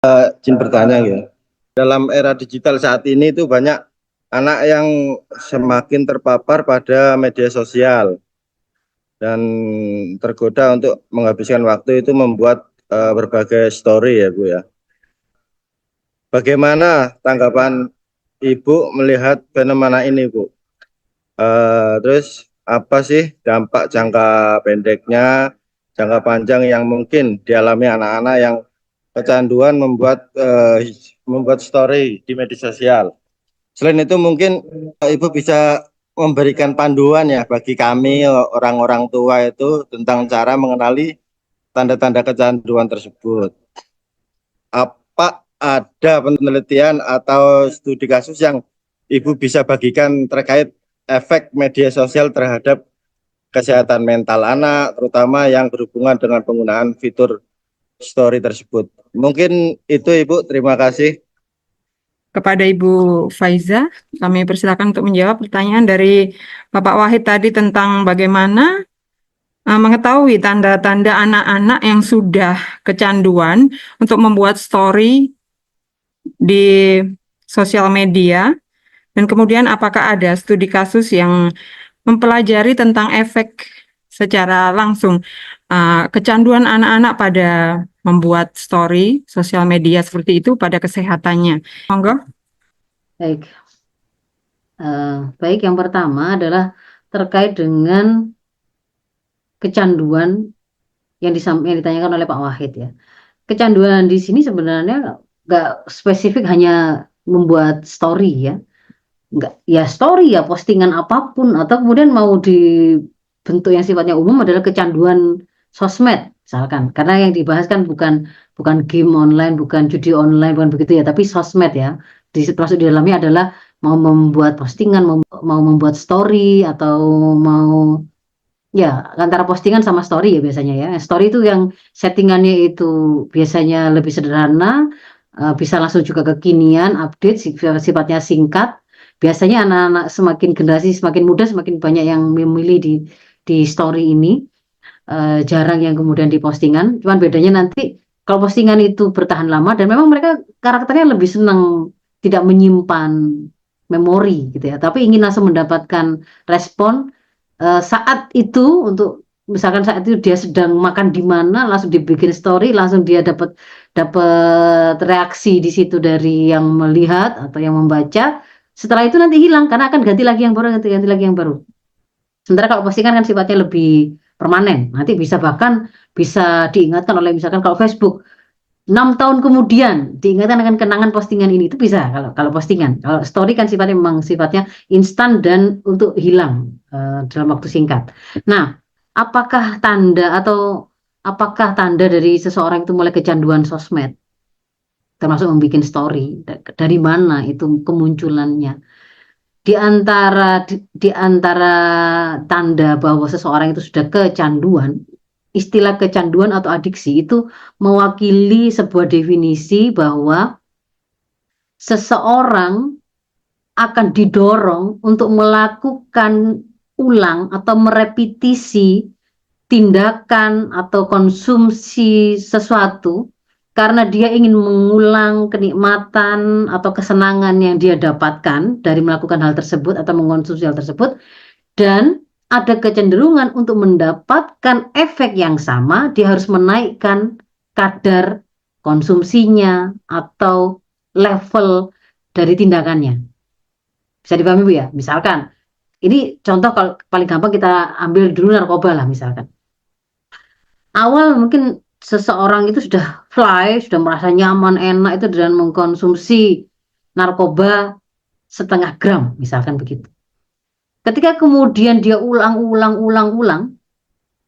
Izin bertanya ya. Dalam era digital saat ini itu banyak anak yang semakin terpapar pada media sosial dan tergoda untuk menghabiskan waktu itu membuat berbagai story ya Bu ya. Bagaimana tanggapan Ibu melihat fenomena ini Bu? Terus apa sih dampak jangka pendeknya, jangka panjang yang mungkin dialami anak-anak yang kecanduan membuat story di media sosial? Selain itu mungkin Ibu bisa memberikan panduan ya bagi kami orang-orang tua itu tentang cara mengenali tanda-tanda kecanduan tersebut. Apa ada penelitian atau studi kasus yang Ibu bisa bagikan terkait efek media sosial terhadap kesehatan mental anak, terutama yang berhubungan dengan penggunaan fitur story tersebut? Mungkin itu Ibu, terima kasih. Kepada Ibu Faiza, kami persilakan untuk menjawab pertanyaan dari Bapak Wahid tadi tentang bagaimana mengetahui tanda-tanda anak-anak yang sudah kecanduan untuk membuat story di sosial media, dan kemudian apakah ada studi kasus yang mempelajari tentang efek secara langsung kecanduan anak-anak pada membuat story sosial media seperti itu pada kesehatannya. Monggo. Baik. Baik, yang pertama adalah terkait dengan kecanduan yang ditanyakan oleh Pak Wahid ya. Kecanduan di sini sebenarnya nggak spesifik hanya membuat story ya. Nggak, ya story ya postingan apapun, atau kemudian mau dibentuk yang sifatnya umum adalah kecanduan sosmed misalkan. Karena yang dibahas kan bukan game online, bukan judi online, bukan begitu ya, tapi sosmed ya. Masuk di dalamnya adalah mau membuat postingan, mau membuat story, atau mau ya antara postingan sama story ya biasanya ya. Story itu yang settingannya itu biasanya lebih sederhana, bisa langsung juga kekinian, update, sifatnya singkat. Biasanya anak-anak generasi semakin muda semakin banyak yang memilih di story ini. Jarang yang kemudian di postingan. Cuman bedanya nanti kalau postingan itu bertahan lama dan memang mereka karakternya lebih senang tidak menyimpan memori gitu ya, tapi ingin langsung mendapatkan respon saat itu. Untuk misalkan saat itu dia sedang makan di mana, langsung dibikin story, langsung dia dapat reaksi di situ dari yang melihat atau yang membaca. Setelah itu nanti hilang karena akan ganti lagi yang baru, ganti lagi yang baru. Sementara kalau postingan kan sifatnya lebih permanen, nanti bahkan bisa diingatkan oleh, misalkan kalau Facebook 6 tahun kemudian diingatkan akan kenangan postingan ini, itu bisa kalau postingan. Kalau story kan memang sifatnya instan dan untuk hilang dalam waktu singkat. Nah, apakah tanda dari seseorang itu mulai kecanduan sosmed, termasuk membuat story? Dari mana itu kemunculannya? Di antara tanda bahwa seseorang itu sudah kecanduan, istilah kecanduan atau adiksi itu mewakili sebuah definisi bahwa seseorang akan didorong untuk melakukan ulang atau merepetisi tindakan atau konsumsi sesuatu karena dia ingin mengulang kenikmatan atau kesenangan yang dia dapatkan dari melakukan hal tersebut atau mengkonsumsi hal tersebut, dan ada kecenderungan untuk mendapatkan efek yang sama, dia harus menaikkan kadar konsumsinya atau level dari tindakannya. Bisa dipahami Bu ya? Misalkan, ini contoh kalau paling gampang kita ambil dulu narkoba lah misalkan. Awal mungkin seseorang itu sudah sudah merasa nyaman, enak itu dengan mengkonsumsi narkoba 0,5 gram misalkan begitu. Ketika kemudian dia ulang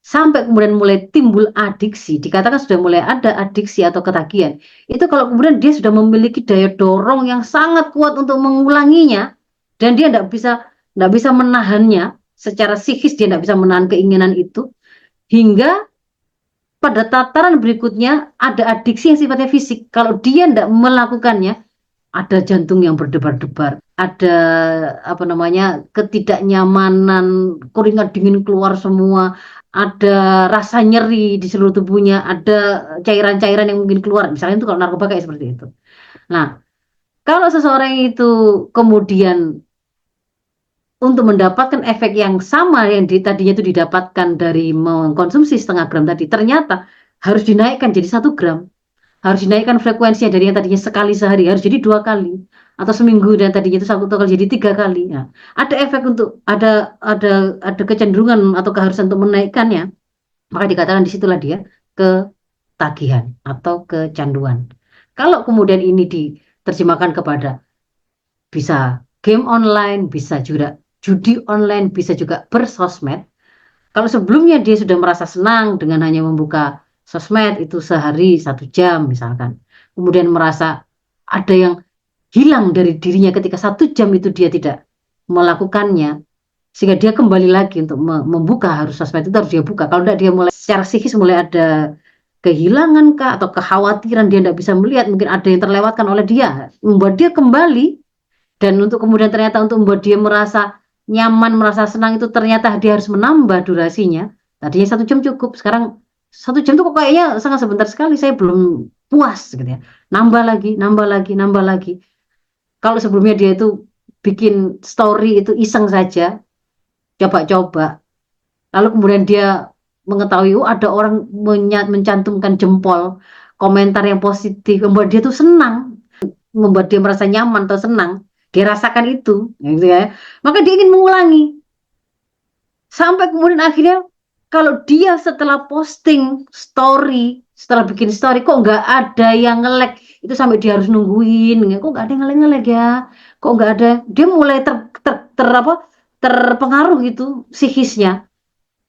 sampai kemudian mulai timbul adiksi, dikatakan sudah mulai ada adiksi atau ketagihan. Itu kalau kemudian dia sudah memiliki daya dorong yang sangat kuat untuk mengulanginya, dan dia tidak bisa menahannya secara psikis, dia tidak bisa menahan keinginan itu, hingga pada tataran berikutnya ada adiksi yang sifatnya fisik. Kalau dia tidak melakukannya, ada jantung yang berdebar-debar, ada ketidaknyamanan, keringat dingin keluar semua, ada rasa nyeri di seluruh tubuhnya, ada cairan-cairan yang mungkin keluar, misalnya itu kalau narkoba kayak seperti itu. Nah, kalau seseorang itu kemudian untuk mendapatkan efek yang sama yang tadinya itu didapatkan dari mengkonsumsi setengah gram tadi, ternyata harus dinaikkan jadi 1 gram, harus dinaikkan frekuensinya dari yang tadinya sekali sehari harus jadi 2 kali, atau seminggu dan tadinya itu 1 kali jadi 3 kali. Nah, ada efek untuk ada kecenderungan atau keharusan untuk menaikkannya, maka dikatakan disitulah dia ketagihan atau kecanduan. Kalau kemudian ini diterjemahkan kepada bisa game online, bisa juga judi online, bisa juga bersosmed. Kalau sebelumnya dia sudah merasa senang dengan hanya membuka sosmed itu sehari 1 jam misalkan, kemudian merasa ada yang hilang dari dirinya ketika 1 jam itu dia tidak melakukannya, sehingga dia kembali lagi untuk membuka, harus sosmed itu harus dia buka. Kalau tidak, dia mulai secara psikis mulai ada kehilangan kah atau kekhawatiran, dia tidak bisa melihat, mungkin ada yang terlewatkan oleh dia, membuat dia kembali. Dan untuk kemudian ternyata untuk membuat dia merasa nyaman, merasa senang itu ternyata dia harus menambah durasinya. Tadinya 1 jam cukup, sekarang 1 jam itu kok kayaknya sangat sebentar sekali, saya belum puas gitu ya. Nambah lagi, nambah lagi, nambah lagi. Kalau sebelumnya dia itu bikin story itu iseng saja, coba-coba. Lalu kemudian dia mengetahui ada orang mencantumkan jempol, komentar yang positif, membuat dia tuh senang, membuat dia merasa nyaman atau senang, dia rasakan itu, gitu ya. Maka dia ingin mengulangi. Sampai kemudian akhirnya kalau dia setelah posting story, setelah bikin story kok nggak ada yang nge-like, itu sampai dia harus nungguin, kok nggak ada yang nge-like ya, kok nggak ada, dia mulai terpengaruh gitu psikisnya,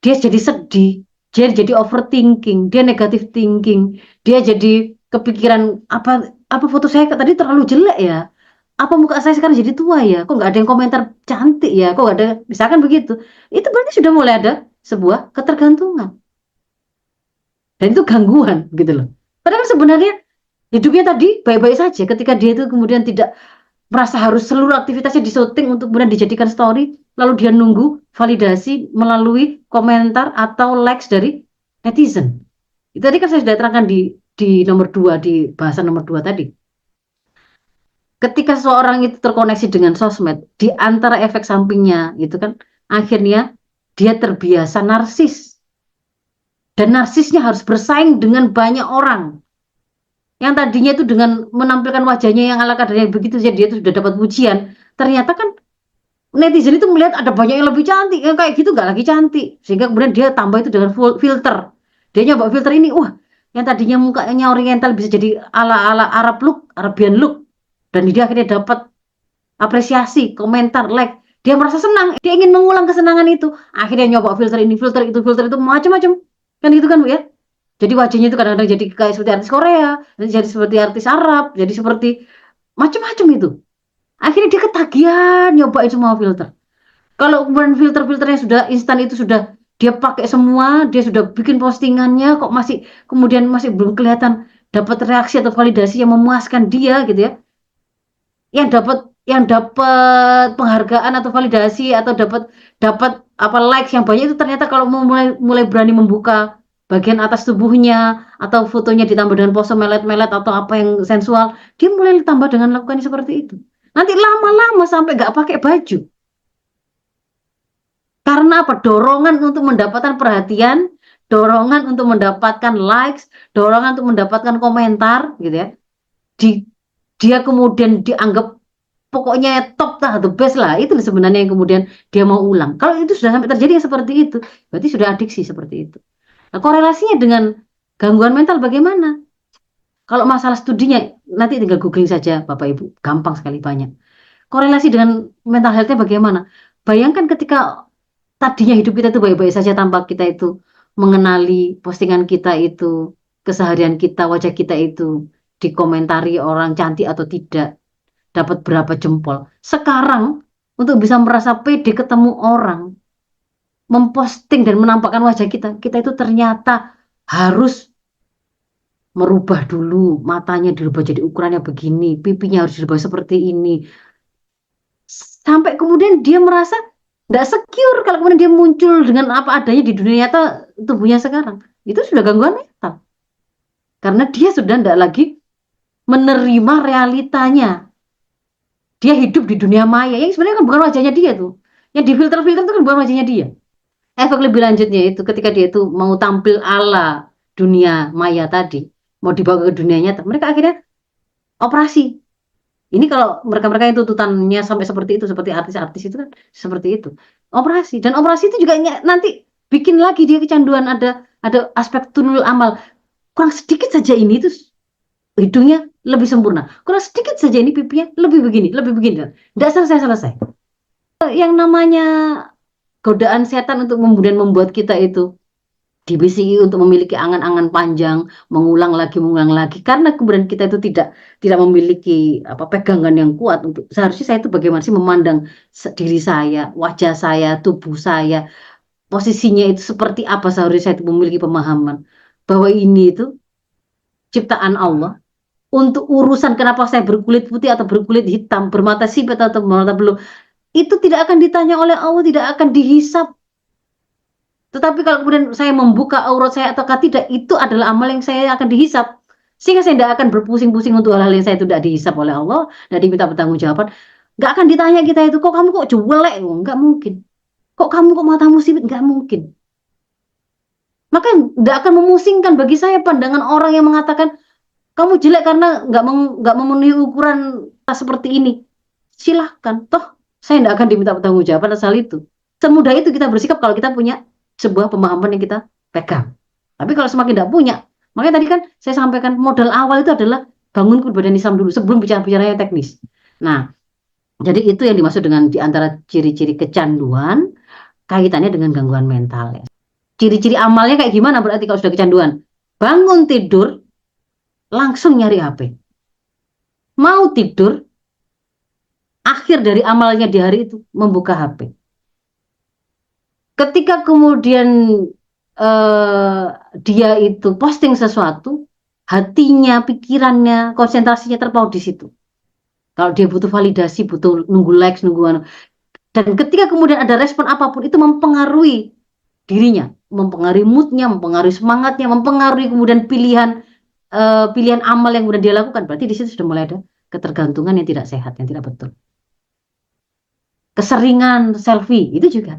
dia jadi sedih, dia jadi overthinking, dia negative thinking, dia jadi kepikiran apa foto saya tadi terlalu jelek ya, apa muka saya sekarang jadi tua ya, kok nggak ada yang komentar cantik ya, kok nggak ada, misalkan begitu, itu berarti sudah mulai ada sebuah ketergantungan dan itu gangguan gitu loh. Padahal sebenarnya hidupnya tadi baik-baik saja, ketika dia itu kemudian tidak merasa harus seluruh aktivitasnya disyuting untuk kemudian dijadikan story, lalu dia nunggu validasi melalui komentar atau likes dari netizen. Itu tadi kan saya sudah terangkan di nomor 2, di bahasan nomor 2 tadi. Ketika seseorang itu terkoneksi dengan sosmed, di antara efek sampingnya itu kan akhirnya dia terbiasa narsis. Dan narsisnya harus bersaing dengan banyak orang. Yang tadinya itu dengan menampilkan wajahnya yang ala kadarnya begitu saja dia itu sudah dapat pujian. Ternyata kan netizen itu melihat ada banyak yang lebih cantik, yang kayak gitu nggak lagi cantik, sehingga kemudian dia tambah itu dengan filter. Dia nyoba filter ini, wah, yang tadinya mukanya oriental bisa jadi ala Arab look, Arabian look, dan dia akhirnya dapat apresiasi, komentar, like. Dia merasa senang, dia ingin mengulang kesenangan itu. Akhirnya nyoba filter ini, filter itu, macam-macam, kan gitu kan Bu ya. Jadi wajahnya itu kadang-kadang jadi kayak seperti artis Korea, jadi seperti artis Arab, jadi seperti macam-macam itu. Akhirnya dia ketagihan nyobain semua filter. Kalau kemudian filter-filternya sudah instan itu sudah dia pakai semua, dia sudah bikin postingannya, kok kemudian masih belum kelihatan dapat reaksi atau validasi yang memuaskan dia gitu ya. Yang dapat penghargaan atau validasi atau dapat apa likes yang banyak itu, ternyata kalau mulai berani membuka bagian atas tubuhnya atau fotonya ditambah dengan pose melet-melet atau apa yang sensual, dia mulai ditambah dengan lakukan seperti itu. Nanti lama-lama sampai nggak pakai baju. Karena apa? Dorongan untuk mendapatkan perhatian, dorongan untuk mendapatkan likes, dorongan untuk mendapatkan komentar, gitu ya. Dia kemudian dianggap pokoknya top lah, the best lah. Itu sebenarnya yang kemudian dia mau ulang. Kalau itu sudah sampai terjadi yang seperti itu, berarti sudah adiksi seperti itu. Nah, korelasinya dengan gangguan mental bagaimana? Kalau masalah studinya, nanti tinggal googling saja Bapak Ibu, gampang sekali, banyak. Korelasi dengan mental health-nya bagaimana? Bayangkan ketika tadinya hidup kita itu baik-baik saja tanpa kita itu mengenali postingan kita itu, keseharian kita, wajah kita itu dikomentari orang cantik atau tidak, dapat berapa jempol. Sekarang untuk bisa merasa pede ketemu orang, memposting dan menampakkan wajah kita, kita itu ternyata harus merubah dulu, matanya dirubah jadi ukurannya begini, pipinya harus dirubah seperti ini. Sampai kemudian dia merasa nggak secure kalau kemudian dia muncul dengan apa adanya di dunia nyata tubuhnya sekarang. Itu sudah gangguan mental. Karena dia sudah tidak lagi menerima realitanya. Dia hidup di dunia maya yang sebenarnya kan bukan wajahnya dia tuh. Yang di filter-filter itu kan bukan wajahnya dia. Efek lebih lanjutnya itu ketika dia itu mau tampil ala dunia maya tadi, mau dibawa ke dunia nyata, mereka akhirnya operasi. Ini kalau mereka-mereka yang tuntutannya sampai seperti itu, seperti artis-artis itu kan seperti itu. Operasi, dan operasi itu juga nanti bikin lagi dia kecanduan, ada aspek tunul amal. Kurang sedikit saja ini itu hidungnya lebih sempurna. Kurang sedikit saja ini pipinya lebih begini, lebih begini. Tidak selesai-selesai. Yang namanya godaan setan untuk kemudian membuat kita itu dibisiki untuk memiliki angan-angan panjang, mengulang lagi, karena kemudian kita itu tidak memiliki pegangan yang kuat untuk seharusnya saya itu bagaimana sih memandang diri saya, wajah saya, tubuh saya, posisinya itu seperti apa, seharusnya saya itu memiliki pemahaman bahwa ini itu ciptaan Allah untuk urusan kenapa saya berkulit putih atau berkulit hitam, bermata sipit atau bermata belum, itu tidak akan ditanya oleh Allah, tidak akan dihisap. Tetapi kalau kemudian saya membuka aurat saya ataukah tidak, itu adalah amal yang saya akan dihisap. Sehingga saya tidak akan berpusing-pusing untuk hal-hal yang saya tidak dihisap oleh Allah, tidak diminta pertanggungjawaban. Nggak akan ditanya kita itu, kok kamu kok jelek? Nggak mungkin. Kok kamu kok matamu sipit? Nggak mungkin. Maka nggak akan memusingkan bagi saya pandangan orang yang mengatakan, kamu jelek karena nggak memenuhi ukuran seperti ini. Silahkan. Toh, saya nggak akan diminta pertanggungjawaban asal itu. Semudah itu kita bersikap kalau kita punya sebuah pemahaman yang kita pegang. Tapi kalau semakin tidak punya, makanya tadi kan saya sampaikan modal awal itu adalah bangun kepribadian Islam dulu sebelum bicara-bicara yang teknis. Nah, jadi itu yang dimaksud dengan diantara ciri-ciri kecanduan kaitannya dengan gangguan mental. Ya. Ciri-ciri amalnya kayak gimana berarti kalau sudah kecanduan? Bangun tidur, langsung nyari HP. Mau tidur, akhir dari amalnya di hari itu membuka HP. Ketika kemudian dia itu posting sesuatu, hatinya, pikirannya, konsentrasinya terpaut di situ. Kalau dia butuh validasi, butuh nunggu likes, nunggu anu. Dan ketika kemudian ada respon apapun, itu mempengaruhi dirinya, mempengaruhi moodnya, mempengaruhi semangatnya, mempengaruhi kemudian pilihan amal yang kemudian dia lakukan. Berarti di situ sudah mulai ada ketergantungan yang tidak sehat, yang tidak betul. Keseringan selfie, itu juga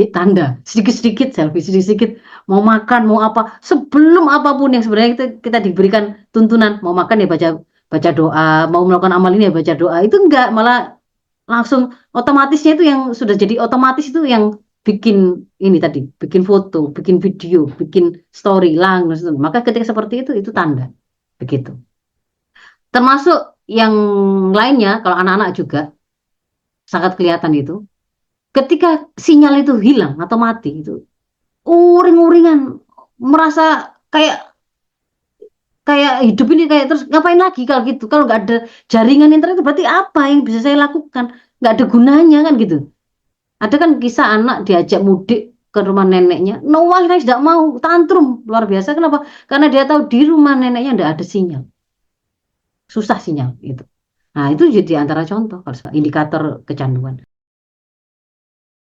tanda sedikit-sedikit selfie, sedikit-sedikit mau makan, mau apa, sebelum apapun yang sebenarnya kita diberikan tuntunan, mau makan ya baca doa, mau melakukan amal ini ya baca doa, itu enggak, malah langsung otomatisnya itu yang sudah jadi otomatis itu yang bikin ini tadi, bikin foto, bikin video, bikin story langsung. Maka ketika seperti itu tanda begitu. Termasuk yang lainnya, kalau anak-anak juga sangat kelihatan itu. Ketika sinyal itu hilang atau mati itu uring-uringan, merasa kayak hidup ini kayak terus ngapain lagi kalau gitu, kalau nggak ada jaringan internet berarti apa yang bisa saya lakukan, nggak ada gunanya kan gitu. Ada kan kisah anak diajak mudik ke rumah neneknya, no way, saya tidak mau, tantrum luar biasa. Kenapa? Karena dia tahu di rumah neneknya nggak ada sinyal, susah sinyal itu. Nah itu jadi antara contoh kalau indikator kecanduan.